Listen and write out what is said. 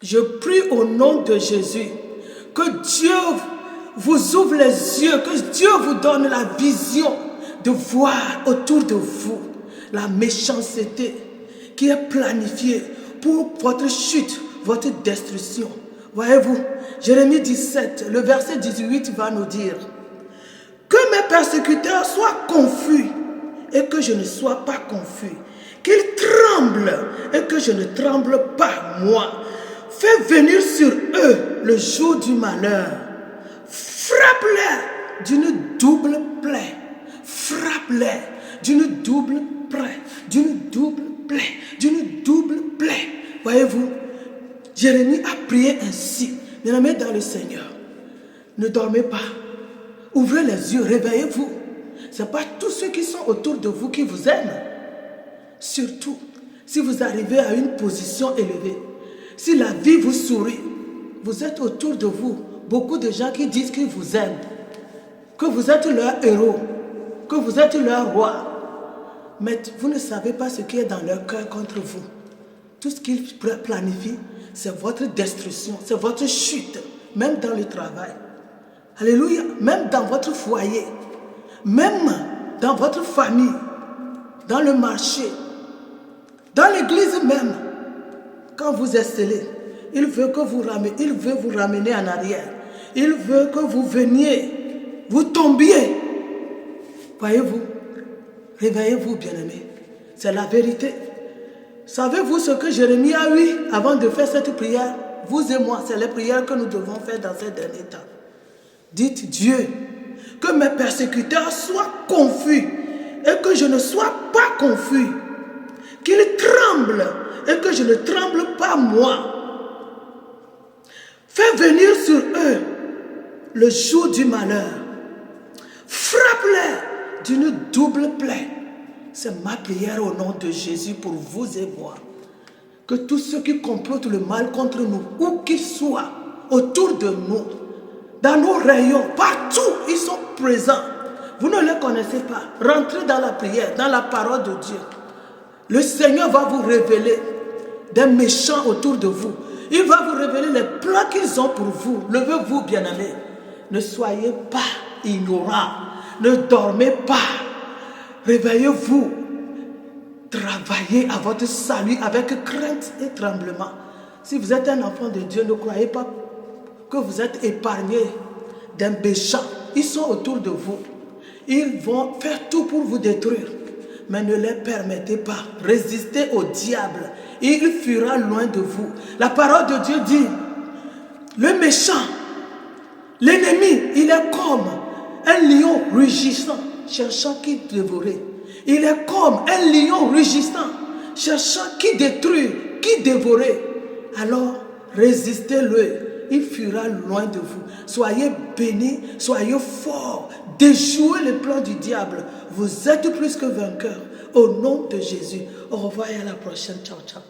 Je prie au nom de Jésus que Dieu vous ouvre les yeux, que Dieu vous donne la vision de voir autour de vous la méchanceté qui est planifiée pour votre chute, votre destruction. Voyez-vous, Jérémie 17, le verset 18 va nous dire que mes persécuteurs soient confus et que je ne sois pas confus, qu'ils tremblent et que je ne tremble pas moi. Fais venir sur eux le jour du malheur. Frappe-les d'une double plaie. Frappe-les d'une double plaie. D'une double plaie. D'une double plaie. Voyez-vous, Jérémie a prié ainsi. Bien-aimés dans le Seigneur, ne dormez pas. Ouvrez les yeux, réveillez-vous. Ce n'est pas tous ceux qui sont autour de vous qui vous aiment. Surtout, si vous arrivez à une position élevée, si la vie vous sourit, vous êtes autour de vous beaucoup de gens qui disent qu'ils vous aiment, que vous êtes leur héros, que vous êtes leur roi. Mais vous ne savez pas ce qui est dans leur cœur contre vous. Tout ce qu'ils planifient, c'est votre destruction, c'est votre chute, même dans le travail. Alléluia, même dans votre foyer, même dans votre famille, dans le marché, dans l'église même. Quand vous excellez, il veut vous ramener en arrière. Il veut que vous veniez, vous tombiez. Voyez-vous, réveillez-vous, bien-aimés. C'est la vérité. Savez-vous ce que Jérémie a eu avant de faire cette prière? Vous et moi, c'est les prières que nous devons faire dans ces derniers temps. Dites Dieu, que mes persécuteurs soient confus et que je ne sois pas confus. Qu'ils tremblent et que je ne tremble pas moi. Fais venir sur eux le jour du malheur. Frappe-les d'une double plaie. C'est ma prière au nom de Jésus pour vous et moi. Que tous ceux qui complotent le mal contre nous, où qu'ils soient, autour de nous, dans nos rayons, partout, ils sont présents. Vous ne les connaissez pas. Rentrez dans la prière, dans la parole de Dieu. Le Seigneur va vous révéler des méchants autour de vous. Il va vous révéler les plans qu'ils ont pour vous. Levez-vous, bien-aimés. Ne soyez pas ignorants. Ne dormez pas. Réveillez-vous. Travaillez à votre salut avec crainte et tremblement. Si vous êtes un enfant de Dieu, ne croyez pas que vous êtes épargné des méchants. Ils sont autour de vous. Ils vont faire tout pour vous détruire. Mais ne les permettez pas. Résistez au diable. Il fuira loin de vous. La parole de Dieu dit, le méchant, l'ennemi, il est comme un lion rugissant, cherchant qui dévorer. Il est comme un lion rugissant, cherchant qui détruire, qui dévorer. Alors, résistez-le. Il fuira loin de vous. Soyez bénis, soyez forts. Déjouez les plans du diable. Vous êtes plus que vainqueurs. Au nom de Jésus. Au revoir et à la prochaine. Ciao, ciao.